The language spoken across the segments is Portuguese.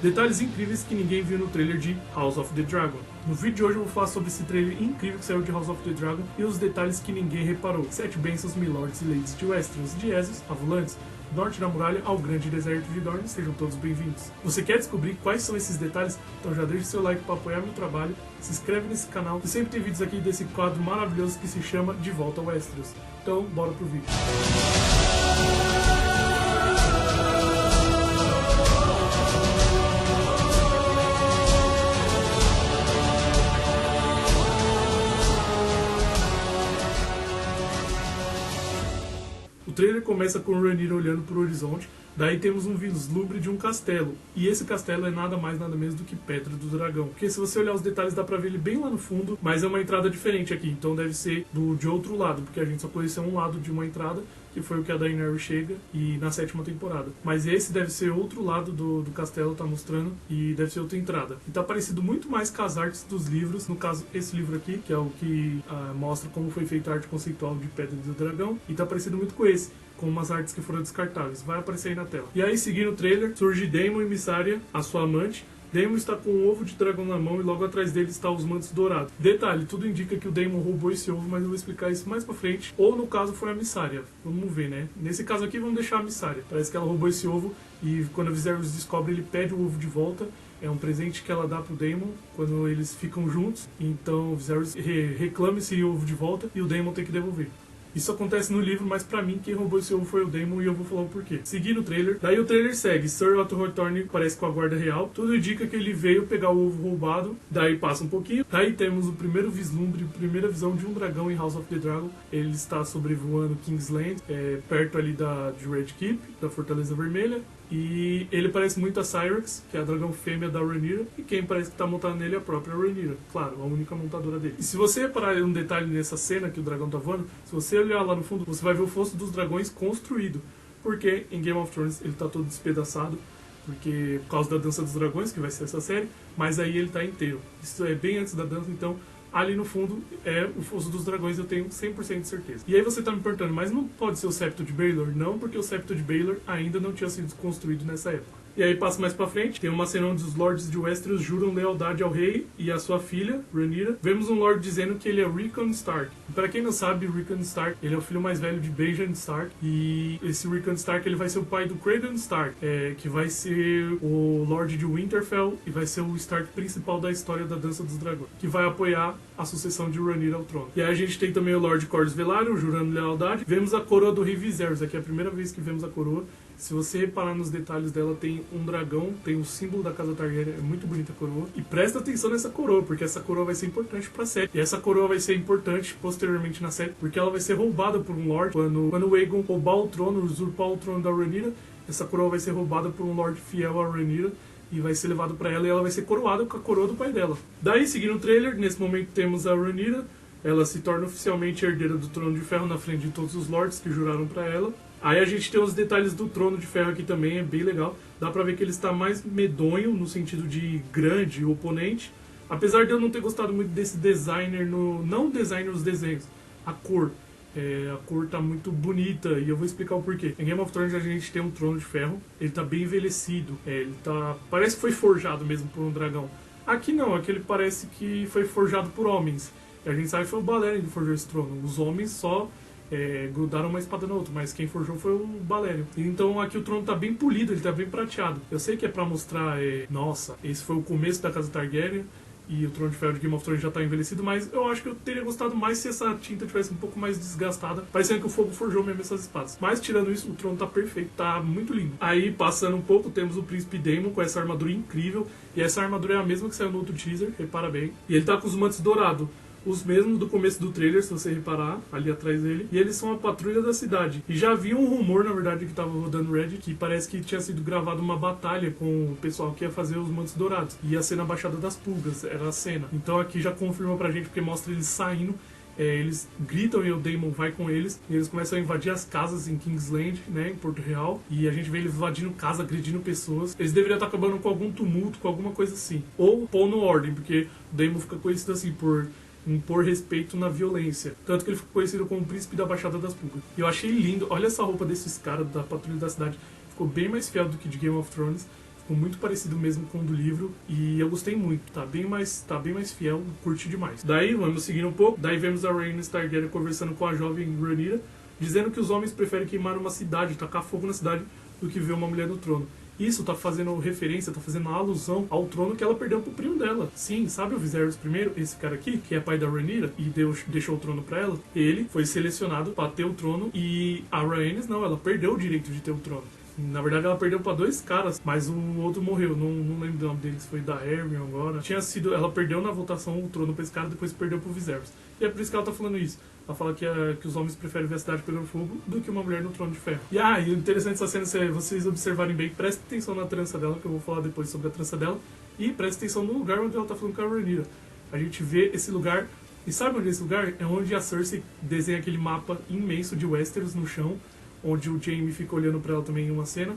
Detalhes incríveis que ninguém viu no trailer de House of the Dragon. No vídeo de hoje eu vou falar sobre esse trailer incrível que saiu de House of the Dragon e os detalhes que ninguém reparou. 7 bênçãos, milords e ladies de Westeros, de Essos a Volantis, do norte da muralha ao grande deserto de Dorne, sejam todos bem-vindos. Você quer descobrir quais são esses detalhes? Então já deixa seu like para apoiar meu trabalho, se inscreve nesse canal e sempre tem vídeos aqui desse quadro maravilhoso que se chama De Volta ao Westeros. Então bora pro vídeo. O trailer começa com o Rhaenyra olhando para o horizonte, daí temos um vislumbre de um castelo, e esse castelo é nada mais nada menos do que Pedra do Dragão, porque se você olhar os detalhes dá pra ver ele bem lá no fundo, mas é uma entrada diferente aqui, então deve ser de outro lado, porque a gente só conheceu um lado de uma entrada, que foi o que a Daenerys chega e na 7ª temporada. Mas esse deve ser outro lado do castelo, tá mostrando, e deve ser outra entrada. E tá parecido muito mais com as artes dos livros, no caso esse livro aqui, que é o que mostra como foi feita a arte conceitual de Pedra do Dragão, e tá parecido muito com esse, com umas artes que foram descartáveis. Vai aparecer aí na tela. E aí, seguindo o trailer, surge Daemon e Mysaria, a sua amante. Daemon está com um ovo de dragão na mão e logo atrás dele está os mantos dourados. Detalhe, tudo indica que o Daemon roubou esse ovo, mas eu vou explicar isso mais pra frente. Ou no caso foi a Mysaria. Vamos ver, né? Nesse caso aqui vamos deixar a Mysaria. Parece que ela roubou esse ovo e quando a Viserys descobre, ele pede o ovo de volta. É um presente que ela dá pro Daemon quando eles ficam juntos. Então o Viserys reclama esse ovo de volta e o Daemon tem que devolver. Isso acontece no livro, mas pra mim quem roubou esse ovo foi o Daemon e eu vou falar o porquê. Seguindo o trailer, daí o trailer segue. Sir Otto Hightower parece com a guarda real. Tudo indica que ele veio pegar o ovo roubado. Daí passa um pouquinho. Daí temos o primeiro vislumbre, a primeira visão de um dragão em House of the Dragon. Ele está sobrevoando Kingsland, perto ali de Red Keep, da Fortaleza Vermelha. E ele parece muito a Syrax, que é a dragão fêmea da Rhaenyra, e quem parece que está montando nele é a própria Rhaenyra, claro, a única montadora dele. E se você reparar um detalhe nessa cena que o dragão tá voando, se você olhar lá no fundo, você vai ver o fosso dos dragões construído, porque em Game of Thrones ele tá todo despedaçado, porque por causa da Dança dos Dragões, que vai ser essa série, mas aí ele tá inteiro. Isso é bem antes da dança, então ali no fundo é o fosso dos dragões, eu tenho 100% de certeza. E aí você tá me perguntando, mas não pode ser o septo de Baelor? Não, porque o septo de Baelor ainda não tinha sido construído nessa época. E aí passa mais pra frente, tem uma cena onde os lords de Westeros juram lealdade ao rei e à sua filha, Rhaenyra. Vemos um lord dizendo que ele é Rickon Stark. E para quem não sabe, Rickon Stark, ele é o filho mais velho de Benjen Stark. E esse Rickon Stark, ele vai ser o pai do Craven Stark, que vai ser o lord de Winterfell e vai ser o Stark principal da história da Dança dos Dragões, que vai apoiar a sucessão de Rhaenyra ao trono. E aí a gente tem também o Lord Corlys Velaryon jurando lealdade. Vemos a coroa do rei Viserys, aqui é a primeira vez que vemos a coroa. Se você reparar nos detalhes dela, tem um dragão, tem o símbolo da casa Targaryen, é muito bonita a coroa. E presta atenção nessa coroa, porque essa coroa vai ser importante pra série. E essa coroa vai ser importante posteriormente na série, porque ela vai ser roubada por um Lorde. Quando o Aegon roubar o trono, usurpar o trono da Rhaenyra, essa coroa vai ser roubada por um Lorde fiel a Rhaenyra e vai ser levado pra ela e ela vai ser coroada com a coroa do pai dela. Daí, seguindo o trailer, nesse momento temos a Rhaenyra. Ela se torna oficialmente herdeira do Trono de Ferro na frente de todos os lords que juraram pra ela. Aí a gente tem os detalhes do Trono de Ferro aqui também, é bem legal. Dá pra ver que ele está mais medonho, no sentido de grande, oponente. Apesar de eu não ter gostado muito desse designer, não o designer dos desenhos, a cor. A cor tá muito bonita e eu vou explicar o porquê. Em Game of Thrones a gente tem um Trono de Ferro, ele tá bem envelhecido, parece que foi forjado mesmo por um dragão. Aqui não, aqui ele parece que foi forjado por homens. E a gente sabe que foi o Balerion que forjou esse trono. Os homens só grudaram uma espada na outra, mas quem forjou foi o Balerion. Então aqui o trono tá bem polido, ele tá bem prateado. Eu sei que é pra mostrar, nossa, esse foi o começo da casa Targaryen e o Trono de Ferro de Game of Thrones já tá envelhecido, mas eu acho que eu teria gostado mais se essa tinta tivesse um pouco mais desgastada, parecendo que o fogo forjou mesmo essas espadas. Mas tirando isso, o trono tá perfeito, tá muito lindo. Aí, passando um pouco, temos o Príncipe Daemon com essa armadura incrível, e essa armadura é a mesma que saiu no outro teaser, repara bem. E ele tá com os mantos dourados, os mesmos do começo do trailer, se você reparar, ali atrás dele. E eles são a patrulha da cidade. E já havia um rumor, na verdade, que tava rodando no Reddit, que parece que tinha sido gravada uma batalha com o pessoal que ia fazer os mantos dourados. Ia ser na Baixada das Pulgas, era a cena. Então aqui já confirma pra gente, porque mostra eles saindo. Eles gritam e o Daemon vai com eles. E eles começam a invadir as casas em Kingsland, né, em Porto Real. E a gente vê eles invadindo casa, agredindo pessoas. Eles deveriam estar acabando com algum tumulto, com alguma coisa assim. Ou pondo ordem, porque o Daemon fica conhecido assim por impor respeito na violência. Tanto que ele ficou conhecido como o príncipe da Baixada das Pulgas. E eu achei lindo. Olha essa roupa desses caras da patrulha da cidade. Ficou bem mais fiel do que de Game of Thrones. ficou muito parecido mesmo com o do livro e eu gostei muito, tá bem mais fiel, curti demais. Daí, vamos seguir um pouco, daí vemos a Rhaenys Targaryen conversando com a jovem Rhaenyra, dizendo que os homens preferem queimar uma cidade, tacar fogo na cidade, do que ver uma mulher no trono. Isso tá fazendo referência, tá fazendo uma alusão ao trono que ela perdeu pro primo dela. Sim, sabe o Viserys I, esse cara aqui, que é pai da Rhaenyra e deixou o trono pra ela? Ele foi selecionado pra ter o trono e a Rhaenys não, ela perdeu o direito de ter o trono. Na verdade, ela perdeu pra 2 caras, mas o outro morreu. Não lembro o nome deles, foi da Hermione agora. Ela perdeu na votação o trono pra esse cara, depois perdeu pro Viserys. E é por isso que ela tá falando isso. Ela fala que os homens preferem ver a cidade pegando fogo do que uma mulher no trono de ferro. E o interessante dessa cena, se vocês observarem bem, prestem atenção na trança dela, que eu vou falar depois sobre a trança dela. E prestem atenção no lugar onde ela tá falando com a Rhaenyra. A gente vê esse lugar. E sabe onde é esse lugar? É onde a Cersei desenha aquele mapa imenso de Westeros no chão, onde o Jaime fica olhando pra ela também em uma cena.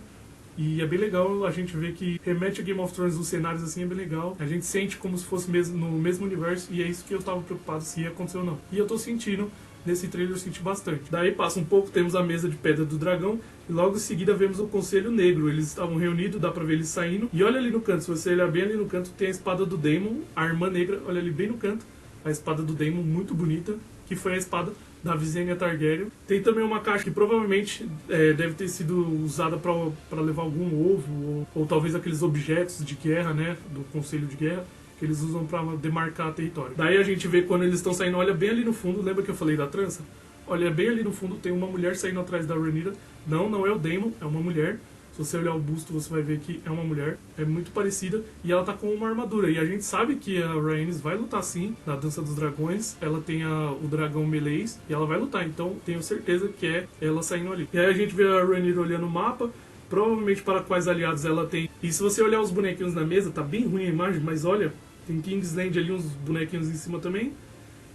E é bem legal a gente ver que remete a Game of Thrones, os cenários assim, é bem legal. A gente sente como se fosse no mesmo universo, e é isso que eu tava preocupado se ia acontecer ou não. E eu tô sentindo, nesse trailer eu senti bastante. Daí passa um pouco, temos a mesa de pedra do dragão, e logo em seguida vemos o Conselho Negro. Eles estavam reunidos, dá pra ver eles saindo. E olha ali no canto, se você olhar bem ali no canto, tem a espada do Daemon, a irmã negra, olha ali bem no canto, a espada do Daemon, muito bonita, que foi a espada da Visenya Targaryen. Tem também uma caixa que provavelmente deve ter sido usada para levar algum ovo, ou talvez aqueles objetos de guerra, né, do Conselho de Guerra, que eles usam para demarcar território. Daí a gente vê quando eles estão saindo, olha bem ali no fundo, lembra que eu falei da trança? Olha bem ali no fundo, tem uma mulher saindo atrás da Rhaenyra. Não é o Daemon, é uma mulher. Se você olhar o busto, você vai ver que é uma mulher. É muito parecida. E ela tá com uma armadura. E a gente sabe que a Rhaenys vai lutar sim na Dança dos Dragões. Ela tem o dragão Meleis e ela vai lutar. Então tenho certeza que é ela saindo ali. E aí a gente vê a Rhaenyra olhando o mapa. Provavelmente para quais aliados ela tem. E se você olhar os bonequinhos na mesa, tá bem ruim a imagem, mas olha, tem Kingsland ali, uns bonequinhos em cima também.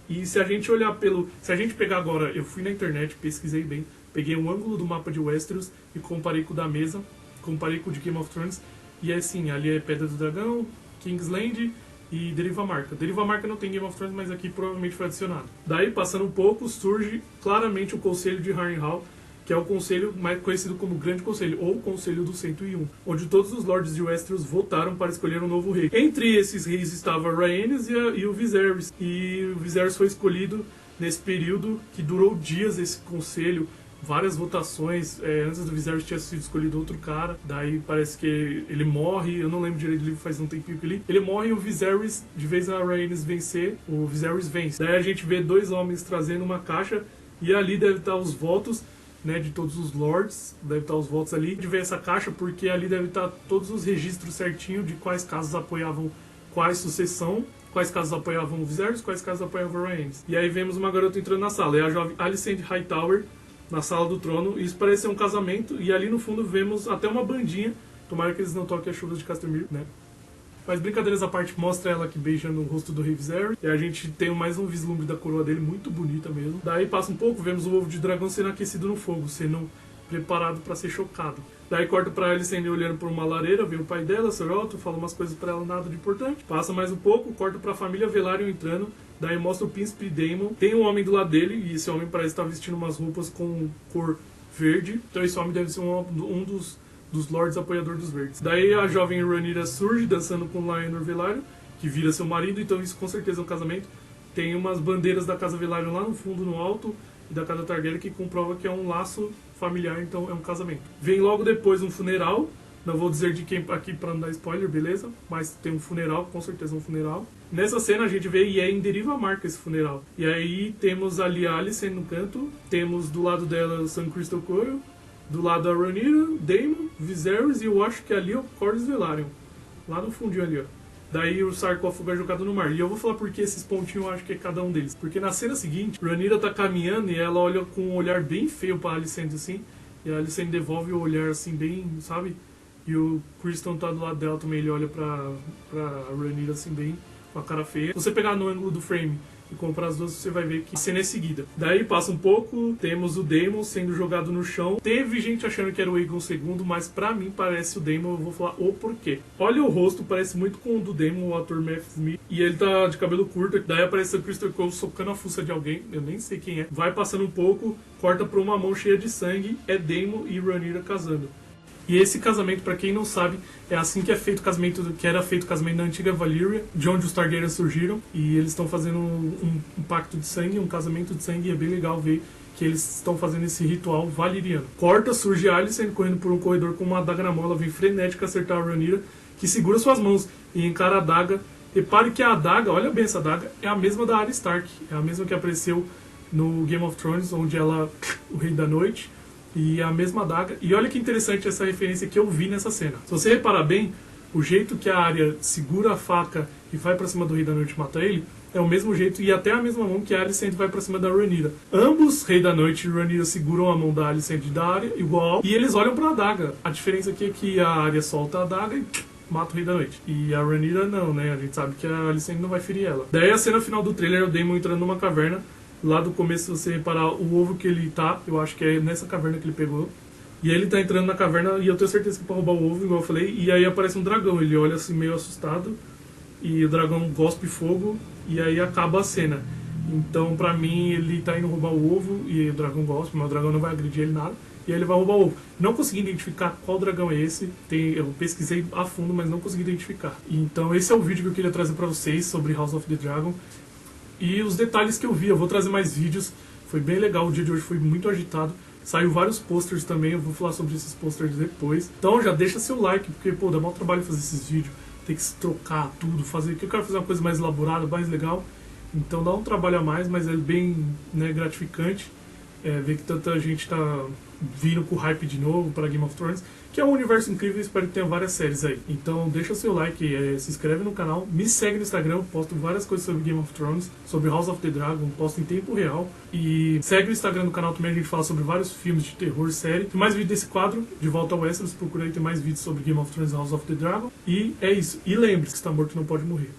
E se a gente olhar se a gente pegar agora, eu fui na internet, pesquisei bem, peguei um ângulo do mapa de Westeros e comparei com o da mesa, comparei com o de Game of Thrones, e é assim, ali é Pedra do Dragão, Kingsland e Deriva Marca. Deriva Marca não tem Game of Thrones, mas aqui provavelmente foi adicionado. Daí, passando um pouco, surge claramente o Conselho de Harrenhal, que é o conselho mais conhecido como Grande Conselho, ou Conselho do 101, onde todos os lords de Westeros votaram para escolher um novo rei. Entre esses reis estava Rhaenys e o Viserys, e o Viserys foi escolhido nesse período que durou dias esse conselho, várias votações. Antes do Viserys tinha sido escolhido outro cara, daí parece que ele morre, eu não lembro direito do livro, faz um tempinho que ele morre e o Viserys, de vez a Rhaenys vencer, o Viserys vence. Daí a gente vê 2 homens trazendo uma caixa e ali deve estar os votos, né, de todos os lords, deve estar os votos ali. De ver essa caixa porque ali deve estar todos os registros certinho de quais casas apoiavam quais sucessão, quais casas apoiavam o Viserys, quais casas apoiavam o Rhaenys. E aí vemos uma garota entrando na sala, é a jovem Alicent Hightower na sala do trono, e isso parece ser um casamento, e ali no fundo vemos até uma bandinha, tomara que eles não toquem as chuvas de Castamir, né? Mas brincadeiras à parte, mostra ela aqui beijando o rosto do rei Viserys. E a gente tem mais um vislumbre da coroa dele, muito bonita mesmo. Daí passa um pouco, vemos o ovo de dragão sendo aquecido no fogo, sendo preparado para ser chocado. Daí corta pra Alicent olhando por uma lareira, vê o pai dela, Sir Otto, fala umas coisas pra ela, nada de importante. Passa mais um pouco, corta pra família Velaryon entrando. Daí mostra o príncipe Daemon. Tem um homem do lado dele, e esse homem parece estar vestindo umas roupas com cor verde. Então esse homem deve ser um dos lords apoiadores dos verdes. Daí a jovem Rhaenyra surge dançando com Lyonor Velaryon, que vira seu marido, então isso com certeza é um casamento. Tem umas bandeiras da casa Velaryon lá no fundo, no alto, e da casa Targaryen, que comprova que é um laço familiar, então é um casamento. Vem logo depois um funeral, não vou dizer de quem aqui para não dar spoiler, beleza? Mas tem um funeral, com certeza um funeral. Nessa cena a gente vê e é em Deriva Marca esse funeral. E aí temos ali a Alicent no canto, temos do lado dela o Sam Crystal Cole, do lado da Rhaenyra, Daemon, Viserys e eu acho que ali é o Corlys Velaryon. Lá no fundinho ali, ó. Daí o sarcófago é jogado no mar. E eu vou falar porque esses pontinhos eu acho que é cada um deles. Porque na cena seguinte, Rhaenyra tá caminhando e ela olha com um olhar bem feio pra Alicent assim. E a Alicent devolve o olhar assim bem, sabe? E o Criston tá do lado dela também, ele olha pra Rhaenyra assim bem com a cara feia. Se você pegar no ângulo do frame e comprar as duas, você vai ver que a cena é seguida. Daí passa um pouco, temos o Daemon sendo jogado no chão. Teve gente achando que era o Aegon II, mas pra mim parece o Daemon, eu vou falar o porquê. Olha o rosto, parece muito com o do Daemon, o ator Matt Smith, e ele tá de cabelo curto. Daí aparece o Crystal Cole socando a fuça de alguém, eu nem sei quem é. Vai passando um pouco, corta pra uma mão cheia de sangue, é Daemon e Rhaenyra casando. E esse casamento, pra quem não sabe, é assim que é feito o casamento, que era feito o casamento na antiga Valyria, de onde os Targaryen surgiram, e eles estão fazendo um pacto de sangue, um casamento de sangue, e é bem legal ver que eles estão fazendo esse ritual valiriano. Corta, surge Alicent correndo por um corredor com uma adaga na mão, ela vem frenética acertar a Rhaenyra, que segura suas mãos e encara a adaga. Repare que a adaga, olha bem essa adaga, é a mesma da Arya Stark, é a mesma que apareceu no Game of Thrones, onde ela, o Rei da Noite, e a mesma adaga. E olha que interessante essa referência que eu vi nessa cena. Se você reparar bem, o jeito que a Arya segura a faca e vai pra cima do Rei da Noite e mata ele, é o mesmo jeito e até a mesma mão que a Alicent vai pra cima da Rhaenyra. Ambos, Rei da Noite e Rhaenyra, seguram a mão da Alicent e da Arya, igual, e eles olham pra adaga. A diferença aqui é que a Arya solta a adaga e mata o Rei da Noite. E a Rhaenyra não, né? A gente sabe que a Alicent não vai ferir ela. Daí a cena final do trailer é o Daemon entrando numa caverna. Lá do começo, se você reparar o ovo que ele tá, eu acho que é nessa caverna que ele pegou. E aí ele tá entrando na caverna e eu tenho certeza que é pra roubar o ovo, igual eu falei. E aí aparece um dragão, ele olha assim meio assustado. E o dragão gospe fogo e aí acaba a cena. Então pra mim ele tá indo roubar o ovo e o dragão gospe, mas o dragão não vai agredir ele nada. E aí ele vai roubar o ovo. Não consegui identificar qual dragão é esse. Eu pesquisei a fundo, mas não consegui identificar. Então esse é o vídeo que eu queria trazer pra vocês sobre House of the Dragon. E os detalhes que eu vi, eu vou trazer mais vídeos. Foi bem legal, o dia de hoje foi muito agitado. Saiu vários posters também, eu vou falar sobre esses posters depois. Então já deixa seu like, porque pô, dá mau trabalho fazer esses vídeos. Tem que se trocar tudo, fazer. Que eu quero fazer uma coisa mais elaborada, mais legal. Então dá um trabalho a mais, mas é bem, né, gratificante. Ver que tanta gente tá vindo com hype de novo para Game of Thrones, que é um universo incrível e espero que tenha várias séries aí. Então deixa seu like, se inscreve no canal, me segue no Instagram, posto várias coisas sobre Game of Thrones, sobre House of the Dragon, posto em tempo real. E segue o Instagram do canal também, a gente fala sobre vários filmes de terror, série. Tem mais vídeo desse quadro, De Volta ao Westeros, procura aí, tem mais vídeos sobre Game of Thrones e House of the Dragon. E é isso. E lembre-se que está morto não pode morrer.